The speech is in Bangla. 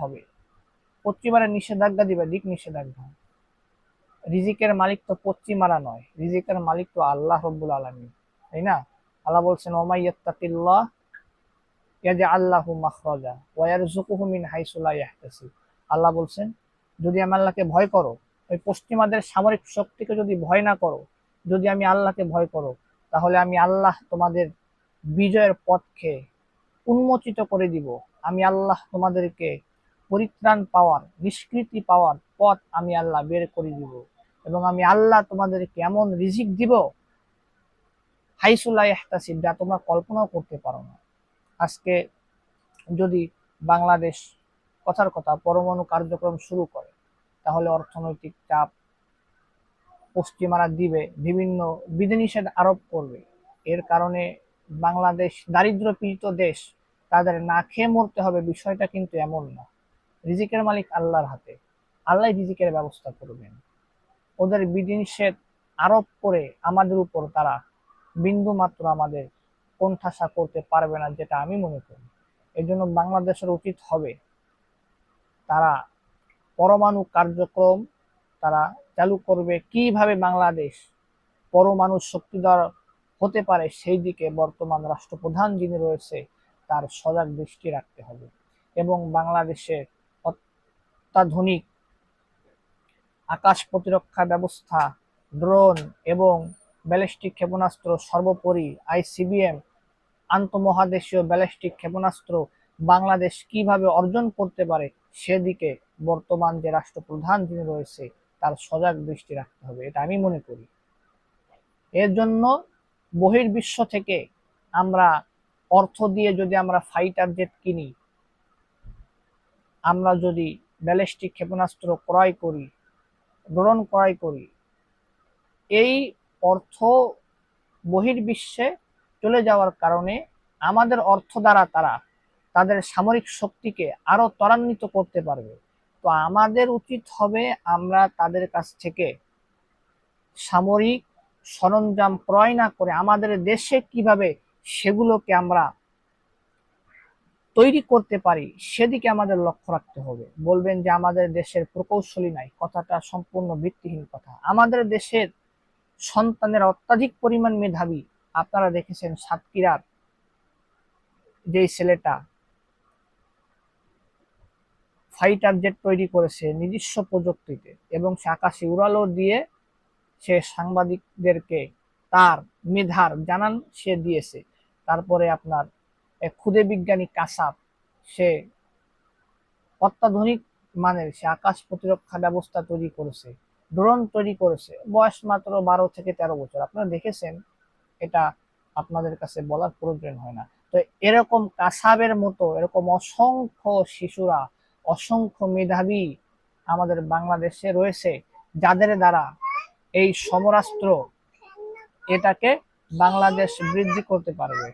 হবে। পশ্চিমারা নিষেধাজ্ঞা দিবে, দিক নিষেধাজ্ঞা। রিজিকের মালিক তো পশ্চিমারা নয়, রিজিকের মালিক তো আল্লাহ রব্বুল আলামিন, তাই না? আল্লাহ বলছেন ওমাই ইয়াত্তাকিল্লাহ ইয়াজআল লাহু মাখরাজা ওয়া ইয়ারযুকুহু মিন হাইসু লা ইয়াহতাসিব। আল্লাহ বলছেন যদি আমি আল্লাহকে ভয় করো, ওই পশ্চিমাদের সামরিক শক্তিকে যদি ভয় না করো, যদি আমি আল্লাহকে ভয় করো, তাহলে আমি আল্লাহ তোমাদের বিজয়ের পথকে উন্মোচিত করে দিব। আমি আল্লাহ তোমাদেরকে পরিত্রাণ পাওয়ার, নিষ্কৃতি পাওয়ার পথ আমি আল্লাহ বের করে দিব, এবং আমি আল্লাহ তোমাদেরকে এমন রিজিক দিব হাইসু লা ইয়াহতাসিব, যা তোমরা কল্পনাও করতে পারো না। আজকে যদি বাংলাদেশ কথার কথা পরমাণু কার্যক্রম শুরু করে, তাহলে অর্থনৈতিক চাপ পশ্চিমারা দিবে, বিভিন্ন বিধিনিষেধ আরোপ করবে। এর কারণে বাংলাদেশ দারিদ্র পীড়িত দেশ, তাদের না খেয়ে মরতে হবে, বিষয়টা কিন্তু এমন না। রিজিকের মালিক আল্লাহর হাতে, আল্লাহ রিজিকের ব্যবস্থা করবেন। ওদের বিধিনিষেধ আরোপ করে আমাদের উপর তারা বিন্দু মাত্র আমাদের কোণঠাসা করতে পারবে না, যেটা আমি মনে করি। এই জন্য বাংলাদেশের উচিত হবে তারা পরমাণু কার্যক্রম তারা চালু করবে, কিভাবে বাংলাদেশ পরমাণু শক্তিধর হতে পারে সেই দিকে বর্তমান রাষ্ট্রপ্রধান যিনি রয়েছে তার সজাগ দৃষ্টি রাখতে হবে। এবং বাংলাদেশের অত্যাধুনিক আকাশ প্রতিরক্ষা ব্যবস্থা, ড্রোন এবং ব্যালিস্টিক ক্ষেপণাস্ত্র, সর্বোপরি আইসিবিএম আন্তঃমহাদেশীয় ব্যালিস্টিক ক্ষেপণাস্ত্র বাংলাদেশ কিভাবে অর্জন করতে পারে সেদিকে বর্তমান যে রাষ্ট্রপ্রধান যিনি রয়েছে তার সজাগ দৃষ্টি রাখতে হবে, এটা আমি মনে করি। এর জন্য বহির্বিশ্ব থেকে আমরা অর্থ দিয়ে যদি আমরা ফাইটার জেট কিনি, আমরা যদি ব্যালিস্টিক ক্ষেপণাস্ত্র ক্রয় করি, ড্রোন ক্রয় করি, এই অর্থ বহির্বিশ্বে চলে যাওয়ার কারণে আমাদের অর্থ দ্বারা তারা তাদের সামরিক শক্তিকে আরো ত্বরান্বিত করতে পারবে। তো আমাদের উচিত হবে আমরা তাদের কাছ থেকে সামরিক সরঞ্জাম ক্রয় না করে আমাদের দেশে কিভাবে সেগুলোকে আমরা তৈরি করতে পারি সেদিকে আমাদের লক্ষ্য রাখতে হবে। বলবেন যে আমাদের দেশের প্রকৌশলী নাই, কথাটা সম্পূর্ণ ভিত্তিহীন কথা। আমাদের দেশের সন্তানের অত্যাধিক পরিমাণ মেধাবী। আপনারা দেখেছেন সাতক্ষীরার যেই ছেলেটা ফাইটার জেট তৈরি করেছে নিজস্ব প্রযুক্তিতে, এবং সে আকাশে উড়ালো দিয়ে সে সাংবাদিকদেরকে তার মেধার জানান সে দিয়েছে। তারপরে আপনার ক্ষুদে বিজ্ঞানী কাসাব, সে অত্যাধুনিক মানের সে আকাশ প্রতিরক্ষা ব্যবস্থা তৈরি করেছে, ড্রোন তৈরি করেছে, বয়স মাত্র 12 থেকে 13 বছর। আপনারা দেখেছেন, এটা আপনাদের কাছে বলার প্রয়োজন হয় না। তো এরকম কাসাবের মতো এরকম অসংখ্য শিশুরা, অসংখ্য মেধাবী আমাদের বাংলাদেশে রয়েছে, যাদের দ্বারা এই সমরাস্ত্র এটাকে বাংলাদেশ বৃদ্ধি করতে পারবে।